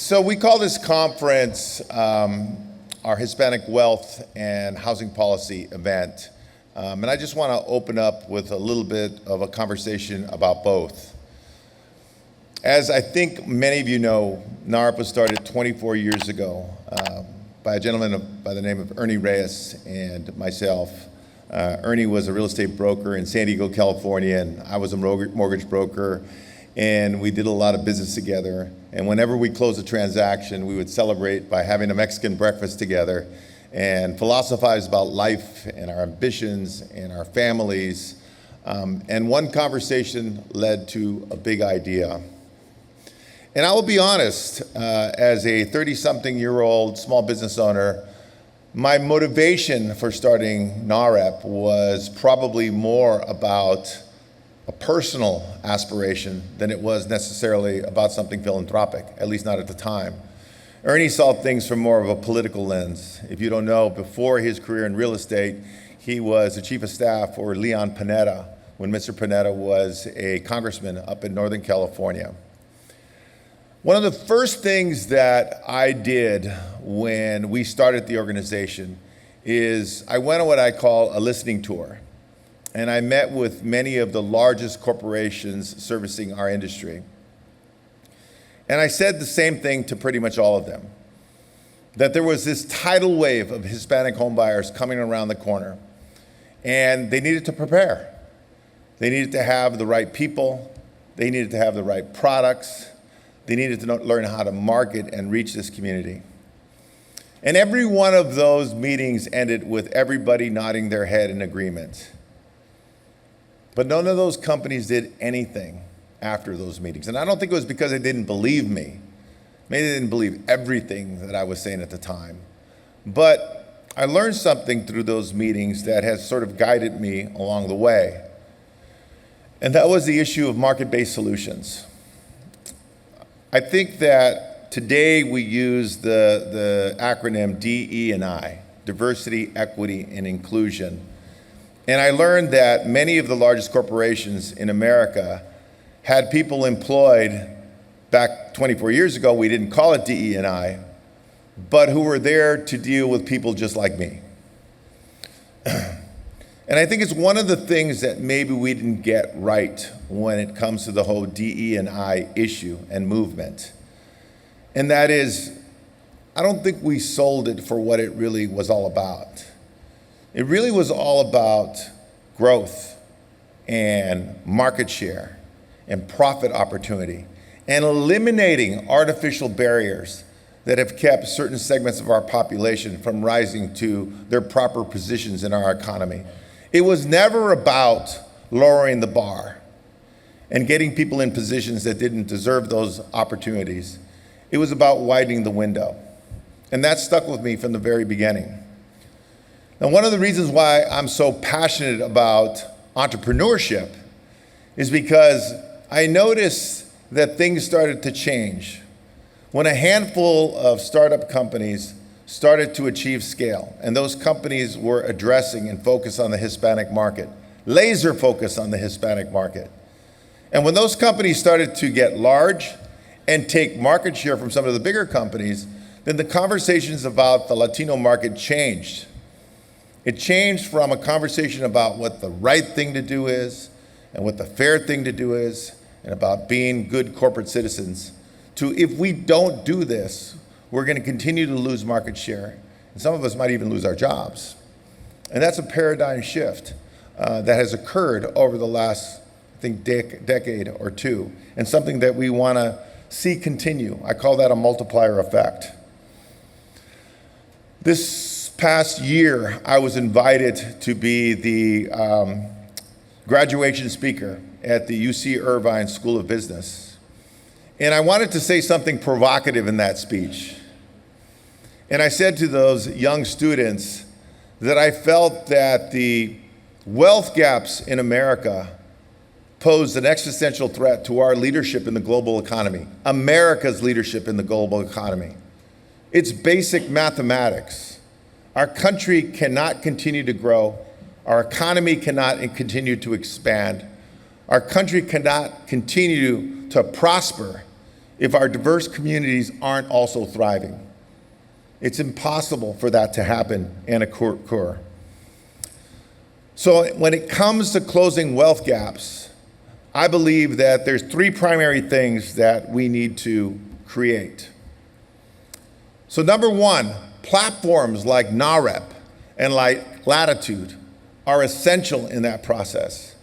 So we call this conference our Hispanic Wealth and Housing Policy event. And I just want to open up with a little bit of a conversation about both. As I think many of you know, Narp was started 24 years ago by a gentleman by the name of Ernie Reyes and myself. Ernie was a real estate broker in San Diego, California, and I was a mortgage broker, and we did a lot of business together. And whenever we closed a transaction, we would celebrate by having a Mexican breakfast together and philosophize about life and our ambitions and our families. And one conversation led to a big idea. And I will be honest, as a 30-something-year-old small business owner, my motivation for starting NAHREP was probably more about a personal aspiration than it was necessarily about something philanthropic, at least not at the time. Ernie saw things from more of a political lens. If you don't know, before his career in real estate, he was the chief of staff for Leon Panetta when Mr. Panetta was a congressman up in Northern California. One of the first things that I did when we started the organization is I went on what I call a listening tour. And I met with many of the largest corporations servicing our industry. And I said the same thing to pretty much all of them, that there was this tidal wave of Hispanic homebuyers coming around the corner, and they needed to prepare. They needed to have the right people, they needed to have the right products, they needed to learn how to market and reach this community. And every one of those meetings ended with everybody nodding their head in agreement. But none of those companies did anything after those meetings. And I don't think it was because they didn't believe me. Maybe they didn't believe everything that I was saying at the time. But I learned something through those meetings that has sort of guided me along the way. And that was the issue of market-based solutions. I think that today we use the acronym DE&I, diversity, equity, and inclusion. And I learned that many of the largest corporations in America had people employed back 24 years ago. We didn't call it DE&I, but who were there to deal with people just like me. And I think it's one of the things that maybe we didn't get right when it comes to the whole DE&I issue and movement. And that is, I don't think we sold it for what it really was all about. It really was all about growth and market share and profit opportunity and eliminating artificial barriers that have kept certain segments of our population from rising to their proper positions in our economy. It was never about lowering the bar and getting people in positions that didn't deserve those opportunities. It was about widening the window. And that stuck with me from the very beginning. Now, one of the reasons why I'm so passionate about entrepreneurship is because I noticed that things started to change when a handful of startup companies started to achieve scale, and those companies were addressing and focused on the Hispanic market, laser focus on the Hispanic market. And when those companies started to get large and take market share from some of the bigger companies, then the conversations about the Latino market changed. It changed from a conversation about what the right thing to do is and what the fair thing to do is and about being good corporate citizens to, if we don't do this, we're going to continue to lose market share. And some of us might even lose our jobs. And that's a paradigm shift that has occurred over the last, I think, decade or two, and something that we want to see continue. I call that a multiplier effect. This past year, I was invited to be the graduation speaker at the UC Irvine School of Business. And I wanted to say something provocative in that speech. And I said to those young students that I felt that the wealth gaps in America posed an existential threat to our leadership in the global economy, America's leadership in the global economy. It's basic mathematics. Our country cannot continue to grow. Our economy cannot continue to expand. Our country cannot continue to prosper if our diverse communities aren't also thriving. It's impossible for that to happen and occur. So when it comes to closing wealth gaps, I believe that there's three primary things that we need to create. So number one, platforms like NAHREP and like Latitude are essential in that process,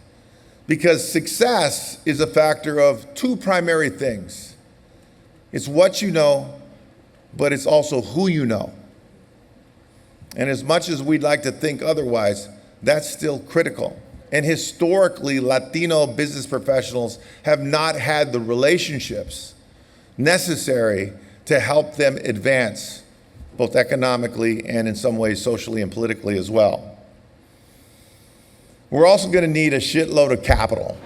because success is a factor of two primary things. It's what you know, but it's also who you know. And as much as we'd like to think otherwise, that's still critical. And historically, Latino business professionals have not had the relationships necessary to help them advance, both economically and in some ways socially and politically as well. We're also going to need a shitload of capital.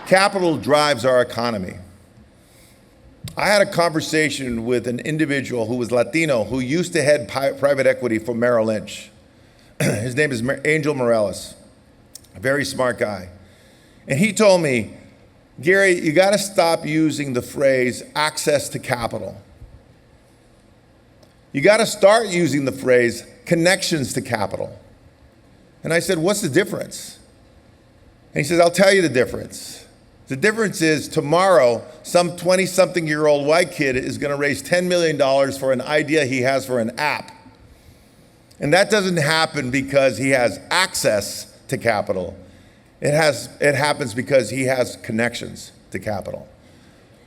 Capital drives our economy. I had a conversation with an individual who was Latino who used to head private equity for Merrill Lynch. His name is Angel Morales, a very smart guy. And he told me, Gary, you got to stop using the phrase access to capital. You got to start using the phrase connections to capital. And I said, what's the difference? And he says, I'll tell you the difference. The difference is tomorrow, some 20-something-year-old white kid is going to raise $10 million for an idea he has for an app. And that doesn't happen because he has access to capital. It happens because he has connections to capital.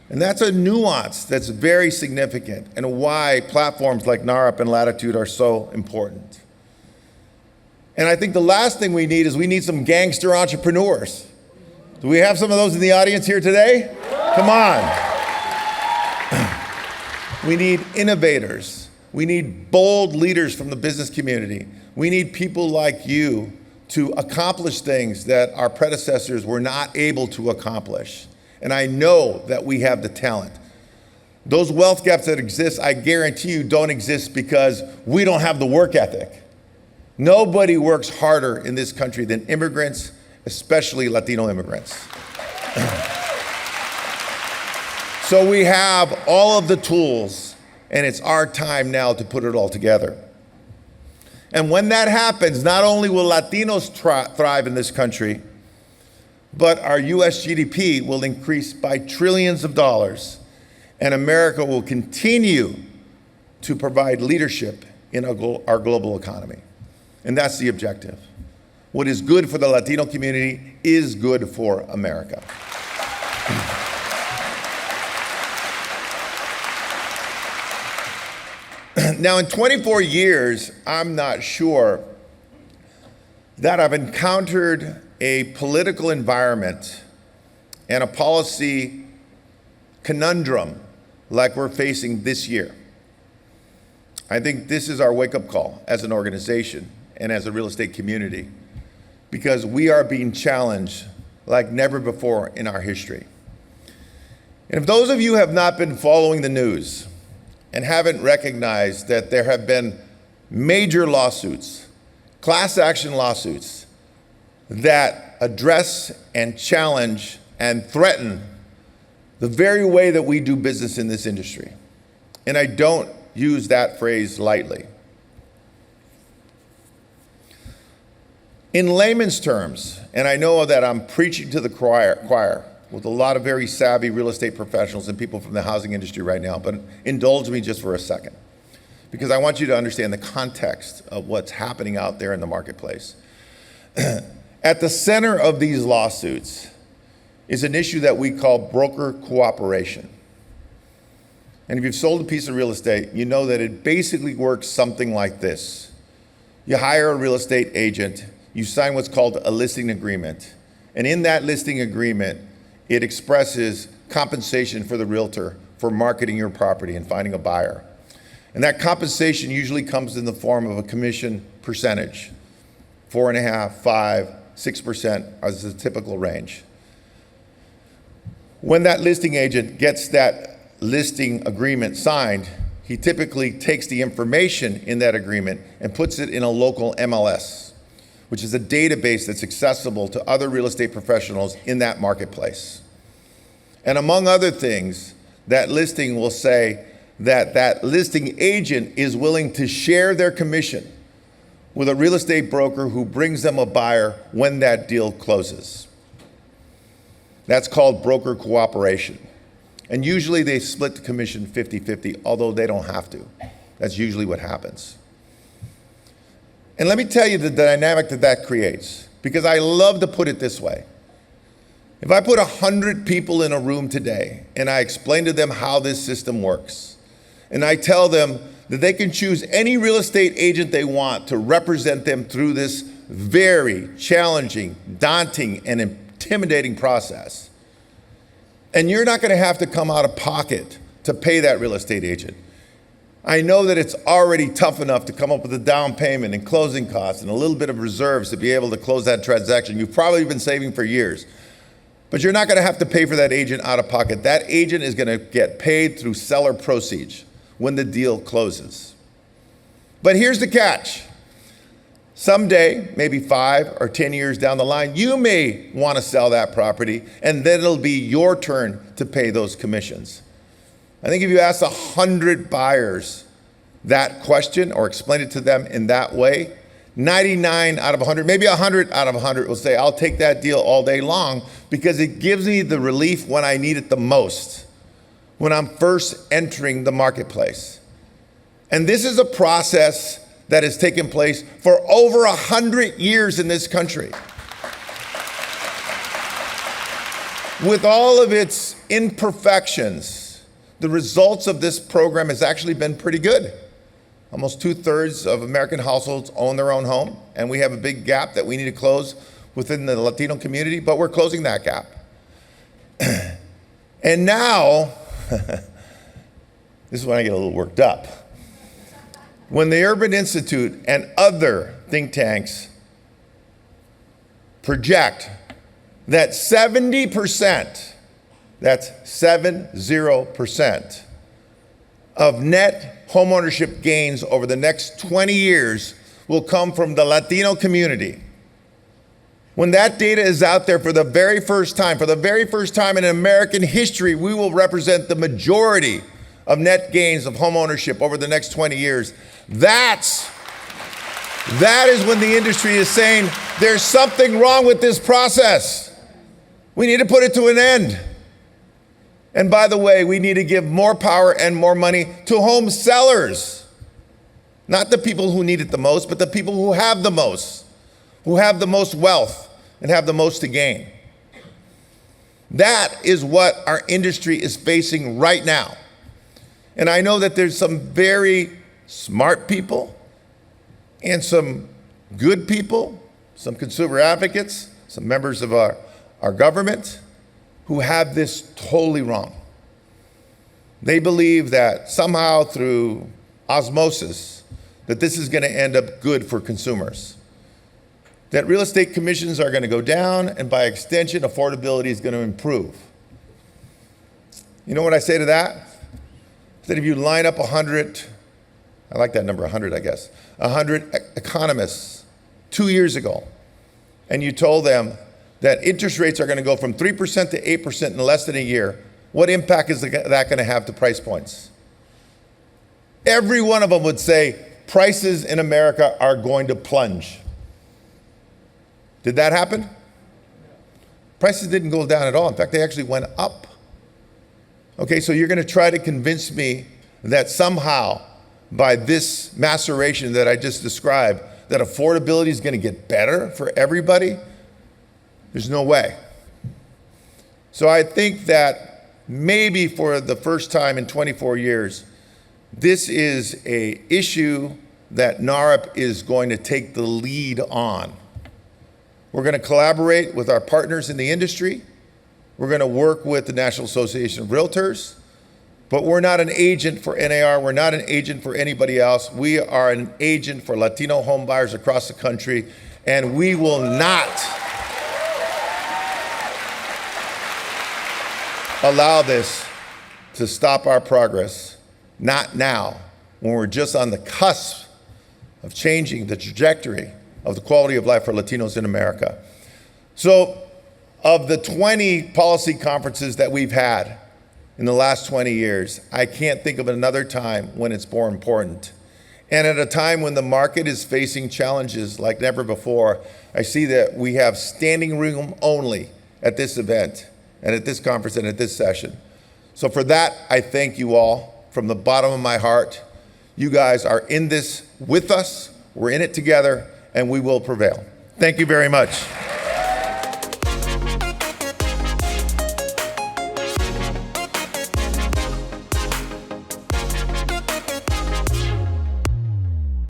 And that's a nuance that's very significant and why platforms like NAHREP and Latitude are so important. And I think the last thing we need some gangster entrepreneurs. Do we have some of those in the audience here today? Come on. We need innovators. We need bold leaders from the business community. We need people like you to accomplish things that our predecessors were not able to accomplish. And I know that we have the talent. Those wealth gaps that exist, I guarantee you, don't exist because we don't have the work ethic. Nobody works harder in this country than immigrants, especially Latino immigrants. So we have all of the tools, and it's our time now to put it all together. And when that happens, not only will Latinos thrive in this country, but our US GDP will increase by trillions of dollars, and America will continue to provide leadership in our global economy. And that's the objective. What is good for the Latino community is good for America. Now, in 24 years, I'm not sure that I've encountered a political environment and a policy conundrum like we're facing this year. I think this is our wake-up call as an organization and as a real estate community, because we are being challenged like never before in our history. And if those of you have not been following the news and haven't recognized that there have been major lawsuits, class action lawsuits, that address and challenge and threaten the very way that we do business in this industry. And I don't use that phrase lightly. In layman's terms, and I know that I'm preaching to the choir with a lot of very savvy real estate professionals and people from the housing industry right now, but indulge me just for a second, because I want you to understand the context of what's happening out there in the marketplace. At the center of these lawsuits is an issue that we call broker cooperation. And if you've sold a piece of real estate, you know that it basically works something like this. You hire a real estate agent, you sign what's called a listing agreement. And in that listing agreement, it expresses compensation for the realtor for marketing your property and finding a buyer. And that compensation usually comes in the form of a commission percentage. 4.5%, 5%, 6% is the typical range. When that listing agent gets that listing agreement signed, he typically takes the information in that agreement and puts it in a local MLS, which is a database that's accessible to other real estate professionals in that marketplace. And among other things, that listing will say that that listing agent is willing to share their commission with a real estate broker who brings them a buyer when that deal closes. That's called broker cooperation. And usually they split the commission 50-50, although they don't have to. That's usually what happens. And let me tell you the dynamic that that creates, because I love to put it this way. If I put 100 people in a room today and I explain to them how this system works, and I tell them that they can choose any real estate agent they want to represent them through this very challenging, daunting, and intimidating process, and you're not going to have to come out of pocket to pay that real estate agent. I know that it's already tough enough to come up with a down payment and closing costs and a little bit of reserves to be able to close that transaction. You've probably been saving for years. But you're not going to have to pay for that agent out of pocket. That agent is going to get paid through seller proceeds when the deal closes. But here's the catch. Someday, maybe 5 or 10 years down the line, you may want to sell that property, and then it'll be your turn to pay those commissions. I think if you ask 100 buyers that question or explain it to them in that way, 99 out of 100, maybe 100 out of 100 will say, I'll take that deal all day long because it gives me the relief when I need it the most, when I'm first entering the marketplace. And this is a process that has taken place for over 100 years in this country. With all of its imperfections, the results of this program has actually been pretty good. Almost 2/3 of American households own their own home, and we have a big gap that we need to close within the Latino community, but we're closing that gap. And now, this is when I get a little worked up. When the Urban Institute and other think tanks project that 70%, that's 70%, of net homeownership gains over the next 20 years will come from the Latino community. When that data is out there for the very first time in American history, we will represent the majority of net gains of homeownership over the next 20 years. That is when the industry is saying there's something wrong with this process. We need to put it to an end. And by the way, we need to give more power and more money to home sellers. Not the people who need it the most, but the people who have the most wealth and have the most to gain. That is what our industry is facing right now. And I know that there's some very smart people and some good people, some consumer advocates, some members of our government who have this totally wrong. They believe that somehow through osmosis, that this is going to end up good for consumers. That real estate commissions are going to go down, and by extension, affordability is going to improve. You know what I say to that? That if you line up 100, I like that number, 100, I guess, 100 economists 2 years ago, and you told them that interest rates are going to go from 3% to 8% in less than a year, what impact is that going to have to price points? Every one of them would say prices in America are going to plunge. Did that happen? Prices didn't go down at all. In fact, they actually went up. Okay, so you're going to try to convince me that somehow by this maceration that I just described, that affordability is going to get better for everybody? There's no way. So I think that maybe for the first time in 24 years, this is an issue that NAHREP is going to take the lead on. We're going to collaborate with our partners in the industry. We're going to work with the National Association of Realtors, but we're not an agent for NAR. We're not an agent for anybody else. We are an agent for Latino home buyers across the country, and we will not allow this to stop our progress. Not now, when we're just on the cusp of changing the trajectory of the quality of life for Latinos in America. So Of the 20 policy conferences that we've had in the last 20 years, I can't think of another time when it's more important. And at a time when the market is facing challenges like never before, I see that we have standing room only at this event and at this conference and at this session. So for that, I thank you all from the bottom of my heart. You guys are in this with us, we're in it together, and we will prevail. Thank you very much.